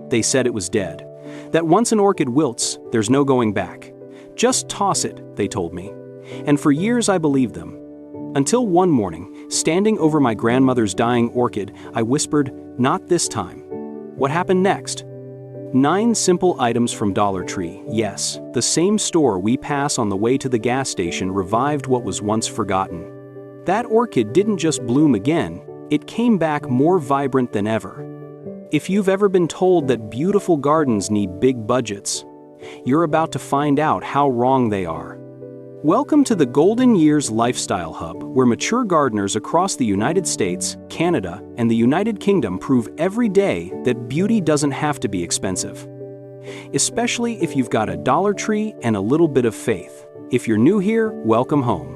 They said it was dead. That once an orchid wilts, there's no going back. Just toss it, they told me. And for years I believed them. Until one morning, standing over my grandmother's dying orchid, I whispered, "Not this time." What happened next? 9 simple items from Dollar Tree. Yes, the same store we pass on the way to the gas station revived what was once forgotten. That orchid didn't just bloom again, it came back more vibrant than ever. If you've ever been told that beautiful gardens need big budgets, you're about to find out how wrong they are. Welcome to the Golden Years Lifestyle Hub, where mature gardeners across the United States, Canada, and the United Kingdom prove every day that beauty doesn't have to be expensive. Especially if you've got a Dollar Tree and a little bit of faith. If you're new here, welcome home.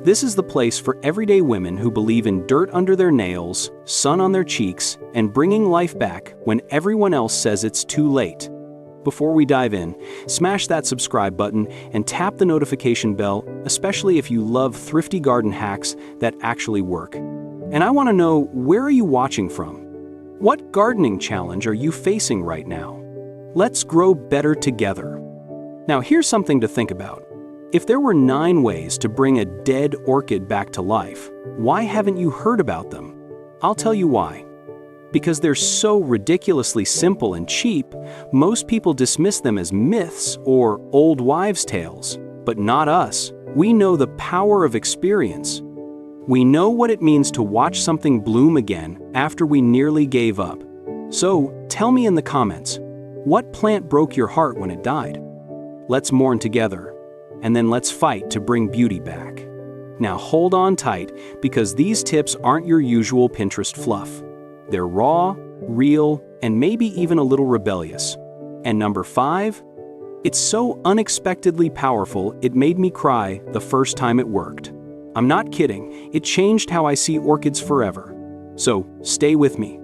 This is the place for everyday women who believe in dirt under their nails, sun on their cheeks, and bringing life back when everyone else says it's too late. Before we dive in, smash that subscribe button and tap the notification bell, especially if you love thrifty garden hacks that actually work. And I want to know, where are you watching from? What gardening challenge are you facing right now? Let's grow better together. Now here's something to think about. If there were 9 ways to bring a dead orchid back to life, why haven't you heard about them? I'll tell you why. Because they're so ridiculously simple and cheap, most people dismiss them as myths or old wives' tales. But not us. We know the power of experience. We know what it means to watch something bloom again after we nearly gave up. So, tell me in the comments, what plant broke your heart when it died? Let's mourn together, and then let's fight to bring beauty back. Now hold on tight, because these tips aren't your usual Pinterest fluff. They're raw, real, and maybe even a little rebellious. And number 5, it's so unexpectedly powerful it made me cry the first time it worked. I'm not kidding, it changed how I see orchids forever. So stay with me.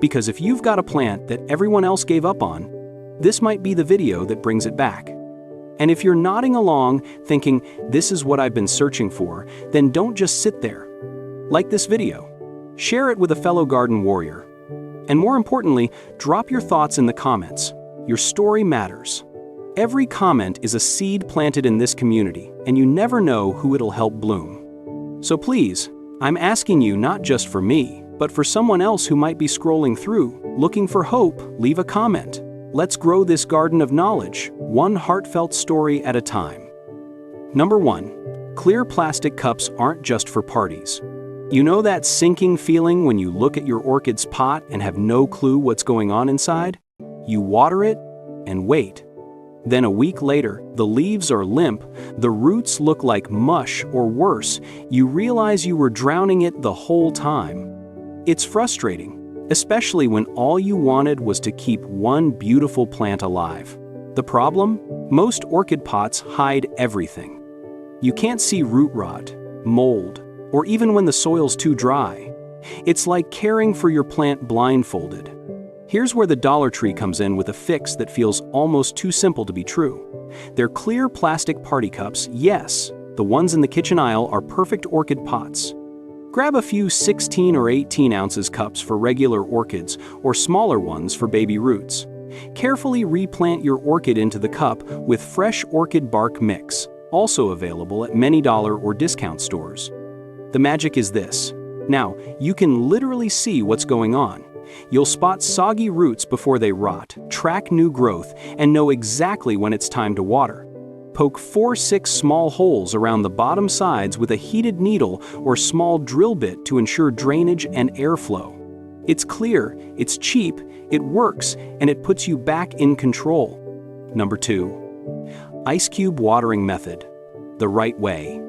Because if you've got a plant that everyone else gave up on, this might be the video that brings it back. And if you're nodding along, thinking, this is what I've been searching for, then don't just sit there. Like this video. Share it with a fellow garden warrior. And more importantly, drop your thoughts in the comments. Your story matters. Every comment is a seed planted in this community, and you never know who it'll help bloom. So please, I'm asking you not just for me, but for someone else who might be scrolling through, looking for hope, leave a comment. Let's grow this garden of knowledge, one heartfelt story at a time. Number 1. Clear plastic cups aren't just for parties. You know that sinking feeling when you look at your orchid's pot and have no clue what's going on inside? You water it and wait. Then a week later, the leaves are limp, the roots look like mush, or worse, you realize you were drowning it the whole time. It's frustrating, especially when all you wanted was to keep one beautiful plant alive. The problem? Most orchid pots hide everything. You can't see root rot, mold, or even when the soil's too dry. It's like caring for your plant blindfolded. Here's where the Dollar Tree comes in with a fix that feels almost too simple to be true. They're clear plastic party cups, yes. The ones in the kitchen aisle are perfect orchid pots. Grab a few 16 or 18 ounces cups for regular orchids or smaller ones for baby roots. Carefully replant your orchid into the cup with fresh orchid bark mix, also available at many dollar or discount stores. The magic is this. Now, you can literally see what's going on. You'll spot soggy roots before they rot, track new growth, and know exactly when it's time to water. Poke 4-6 small holes around the bottom sides with a heated needle or small drill bit to ensure drainage and airflow. It's clear, it's cheap, it works, and it puts you back in control. Number 2. Ice cube watering method. The right way.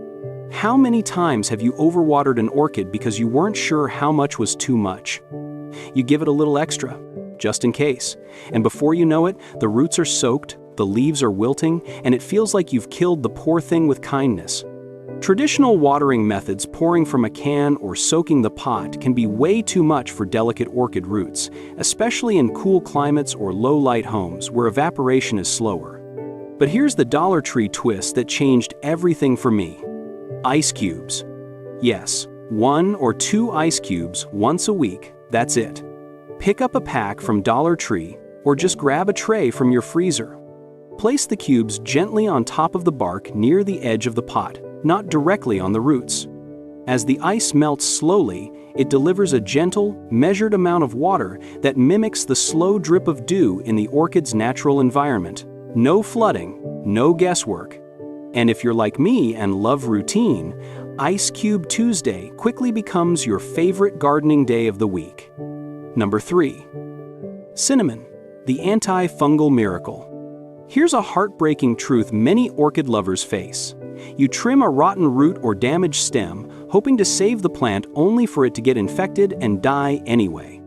How many times have you overwatered an orchid because you weren't sure how much was too much? You give it a little extra, just in case, and before you know it, the roots are soaked, the leaves are wilting, and it feels like you've killed the poor thing with kindness. Traditional watering methods, pouring from a can or soaking the pot, can be way too much for delicate orchid roots, especially in cool climates or low-light homes where evaporation is slower. But here's the Dollar Tree twist that changed everything for me. Ice cubes. Yes, 1 or 2 ice cubes once a week, that's it. Pick up a pack from Dollar Tree, or just grab a tray from your freezer. Place the cubes gently on top of the bark near the edge of the pot, not directly on the roots. As the ice melts slowly, it delivers a gentle, measured amount of water that mimics the slow drip of dew in the orchid's natural environment. No flooding, no guesswork. And if you're like me and love routine, Ice Cube Tuesday quickly becomes your favorite gardening day of the week. Number 3. Cinnamon, the anti-fungal miracle. Here's a heartbreaking truth many orchid lovers face. You trim a rotten root or damaged stem, hoping to save the plant only for it to get infected and die anyway.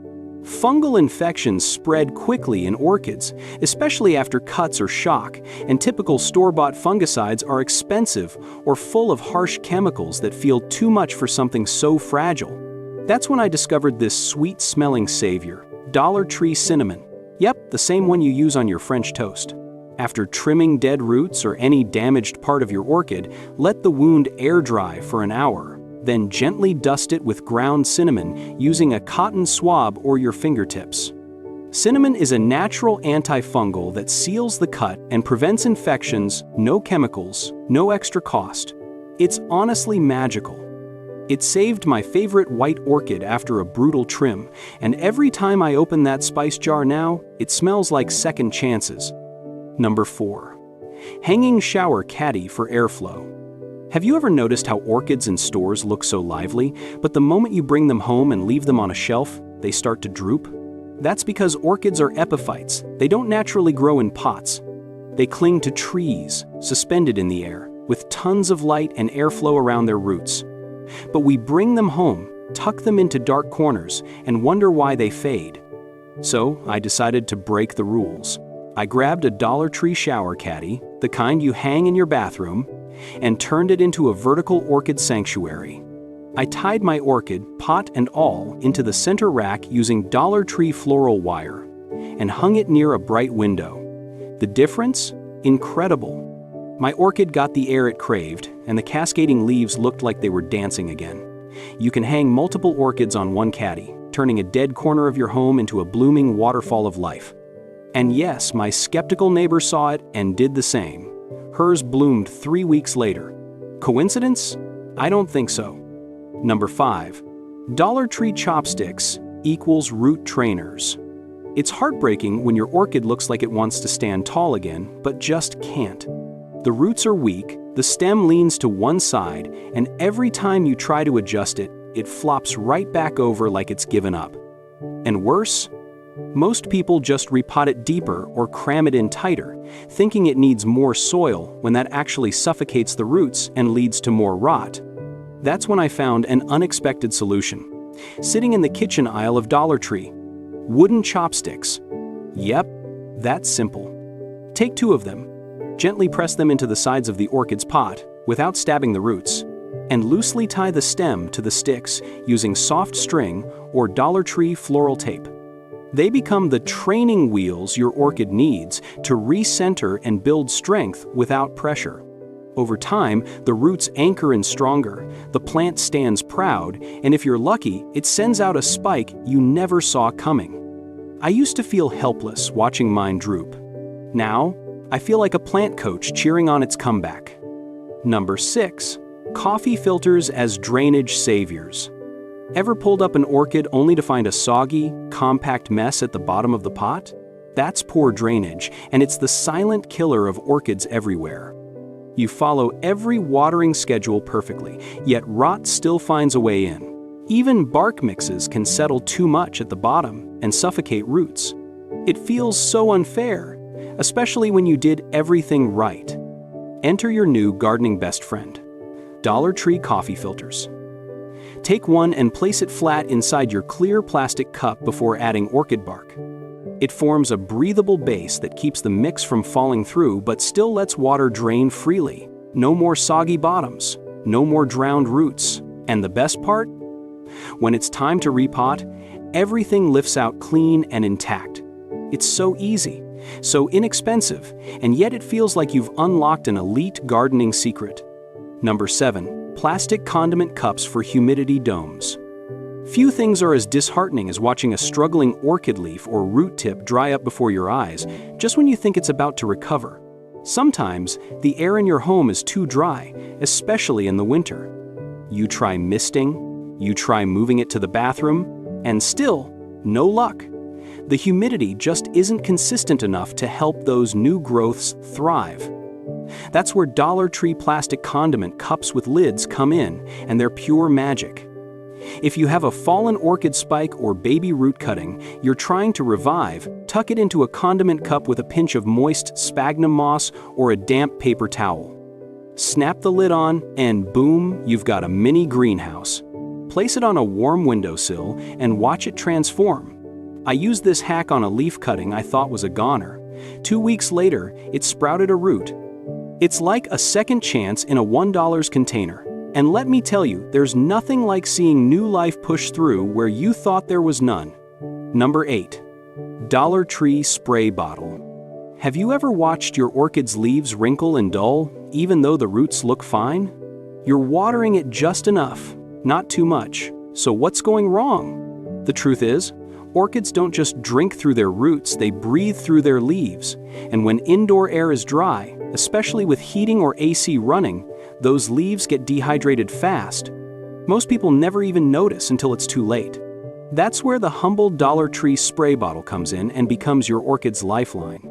Fungal infections spread quickly in orchids, especially after cuts or shock, and typical store-bought fungicides are expensive or full of harsh chemicals that feel too much for something so fragile. That's when I discovered this sweet-smelling savior, Dollar Tree cinnamon. Yep, the same one you use on your French toast. After trimming dead roots or any damaged part of your orchid, let the wound air dry for an hour. Then gently dust it with ground cinnamon using a cotton swab or your fingertips. Cinnamon is a natural antifungal that seals the cut and prevents infections, no chemicals, no extra cost. It's honestly magical. It saved my favorite white orchid after a brutal trim, and every time I open that spice jar now, it smells like second chances. Number 4. Hanging shower caddy for airflow. Have you ever noticed how orchids in stores look so lively, but the moment you bring them home and leave them on a shelf, they start to droop? That's because orchids are epiphytes. They don't naturally grow in pots. They cling to trees, suspended in the air, with tons of light and airflow around their roots. But we bring them home, tuck them into dark corners, and wonder why they fade. So I decided to break the rules. I grabbed a Dollar Tree shower caddy, the kind you hang in your bathroom, and turned it into a vertical orchid sanctuary. I tied my orchid, pot and all, into the center rack using Dollar Tree floral wire and hung it near a bright window. The difference? Incredible. My orchid got the air it craved, and the cascading leaves looked like they were dancing again. You can hang multiple orchids on one caddy, turning a dead corner of your home into a blooming waterfall of life. And yes, my skeptical neighbor saw it and did the same. Hers bloomed 3 weeks later. Coincidence? I don't think so. Number 5. Dollar Tree chopsticks equals root trainers. It's heartbreaking when your orchid looks like it wants to stand tall again, but just can't. The roots are weak, the stem leans to one side, and every time you try to adjust it, it flops right back over like it's given up. And worse? Most people just repot it deeper or cram it in tighter, thinking it needs more soil when that actually suffocates the roots and leads to more rot. That's when I found an unexpected solution. Sitting in the kitchen aisle of Dollar Tree. Wooden chopsticks. Yep, that's simple. Take 2 of them. Gently press them into the sides of the orchid's pot without stabbing the roots, and loosely tie the stem to the sticks using soft string or Dollar Tree floral tape. They become the training wheels your orchid needs to recenter and build strength without pressure. Over time, the roots anchor in stronger, the plant stands proud, and if you're lucky, it sends out a spike you never saw coming. I used to feel helpless watching mine droop. Now, I feel like a plant coach cheering on its comeback. Number 6. Coffee filters as drainage saviors. Ever pulled up an orchid only to find a soggy, compact mess at the bottom of the pot? That's poor drainage, and it's the silent killer of orchids everywhere. You follow every watering schedule perfectly, yet rot still finds a way in. Even bark mixes can settle too much at the bottom and suffocate roots. It feels so unfair, especially when you did everything right. Enter your new gardening best friend, Dollar Tree coffee filters. Take one and place it flat inside your clear plastic cup before adding orchid bark. It forms a breathable base that keeps the mix from falling through but still lets water drain freely. No more soggy bottoms, no more drowned roots. And the best part? When it's time to repot, everything lifts out clean and intact. It's so easy, so inexpensive, and yet it feels like you've unlocked an elite gardening secret. Number 7. Plastic condiment cups for humidity domes. Few things are as disheartening as watching a struggling orchid leaf or root tip dry up before your eyes, just when you think it's about to recover. Sometimes, the air in your home is too dry, especially in the winter. You try misting, you try moving it to the bathroom, and still, no luck. The humidity just isn't consistent enough to help those new growths thrive. That's where Dollar Tree plastic condiment cups with lids come in, and they're pure magic. If you have a fallen orchid spike or baby root cutting you're trying to revive, tuck it into a condiment cup with a pinch of moist sphagnum moss or a damp paper towel. Snap the lid on, and boom, you've got a mini greenhouse. Place it on a warm windowsill and watch it transform. I used this hack on a leaf cutting I thought was a goner. 2 weeks later, it sprouted a root. It's like a second chance in a $1 container. And let me tell you, there's nothing like seeing new life push through where you thought there was none. Number 8. Dollar Tree spray bottle. Have you ever watched your orchid's leaves wrinkle and dull, even though the roots look fine? You're watering it just enough, not too much. So what's going wrong? The truth is, orchids don't just drink through their roots, they breathe through their leaves. And when indoor air is dry, especially with heating or AC running, those leaves get dehydrated fast. Most people never even notice until it's too late. That's where the humble Dollar Tree spray bottle comes in and becomes your orchid's lifeline.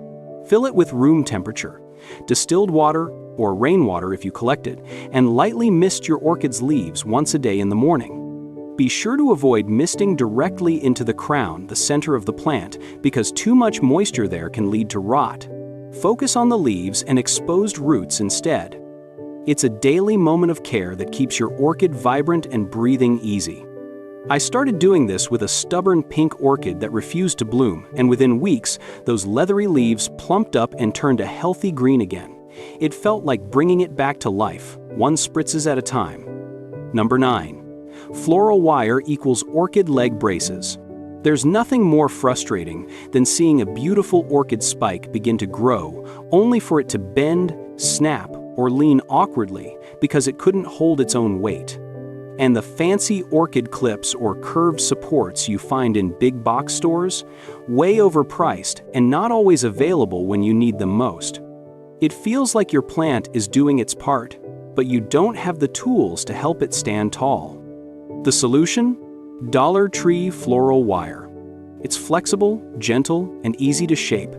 Fill it with room temperature, distilled water, or rainwater if you collect it, and lightly mist your orchid's leaves once a day in the morning. Be sure to avoid misting directly into the crown, the center of the plant, because too much moisture there can lead to rot. Focus on the leaves and exposed roots instead. It's a daily moment of care that keeps your orchid vibrant and breathing easy. I started doing this with a stubborn pink orchid that refused to bloom, and within weeks, those leathery leaves plumped up and turned a healthy green again. It felt like bringing it back to life, one spritzes at a time. Number 9. Floral wire equals orchid leg braces. There's nothing more frustrating than seeing a beautiful orchid spike begin to grow, only for it to bend, snap, or lean awkwardly because it couldn't hold its own weight. And the fancy orchid clips or curved supports you find in big box stores, way overpriced and not always available when you need them most. It feels like your plant is doing its part, but you don't have the tools to help it stand tall. The solution? Dollar Tree floral wire. It's flexible, gentle, and easy to shape.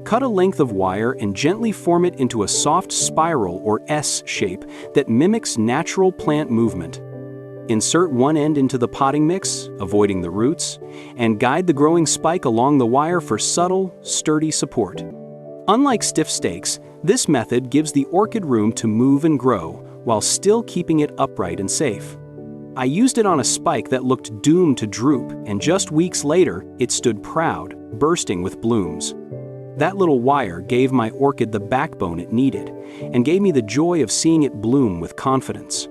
Cut a length of wire and gently form it into a soft spiral or S shape that mimics natural plant movement. Insert one end into the potting mix, avoiding the roots, and guide the growing spike along the wire for subtle, sturdy support. Unlike stiff stakes, this method gives the orchid room to move and grow while still keeping it upright and safe. I used it on a spike that looked doomed to droop, and just weeks later, it stood proud, bursting with blooms. That little wire gave my orchid the backbone it needed, and gave me the joy of seeing it bloom with confidence.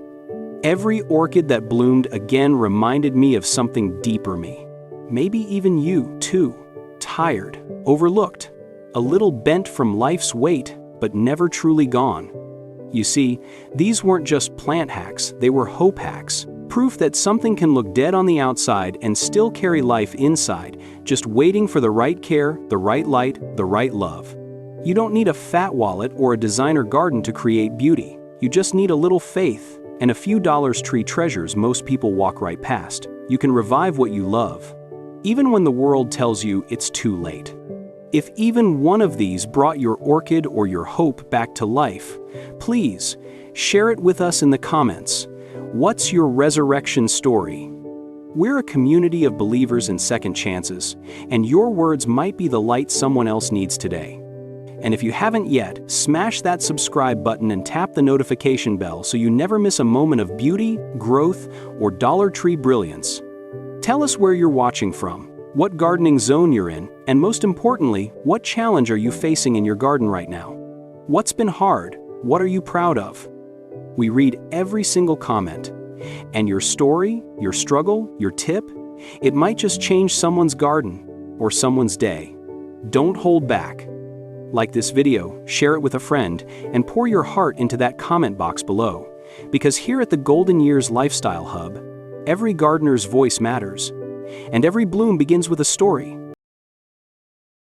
Every orchid that bloomed again reminded me of something deeper me. Maybe even you, too. Tired, overlooked, a little bent from life's weight, but never truly gone. You see, these weren't just plant hacks, they were hope hacks. Proof that something can look dead on the outside and still carry life inside, just waiting for the right care, the right light, the right love. You don't need a fat wallet or a designer garden to create beauty. You just need a little faith and a few Dollar Tree treasures most people walk right past. You can revive what you love, even when the world tells you it's too late. If even one of these brought your orchid or your hope back to life, please share it with us in the comments. What's your resurrection story? We're a community of believers in second chances, and your words might be the light someone else needs today. And if you haven't yet, smash that subscribe button and tap the notification bell so you never miss a moment of beauty, growth, or Dollar Tree brilliance. Tell us where you're watching from, what gardening zone you're in, and most importantly, what challenge are you facing in your garden right now? What's been hard? What are you proud of? We read every single comment. And your story, your struggle, your tip, it might just change someone's garden or someone's day. Don't hold back. Like this video, share it with a friend, and pour your heart into that comment box below. Because here at the Golden Years Lifestyle Hub, Every gardener's voice matters. And every bloom begins with a story.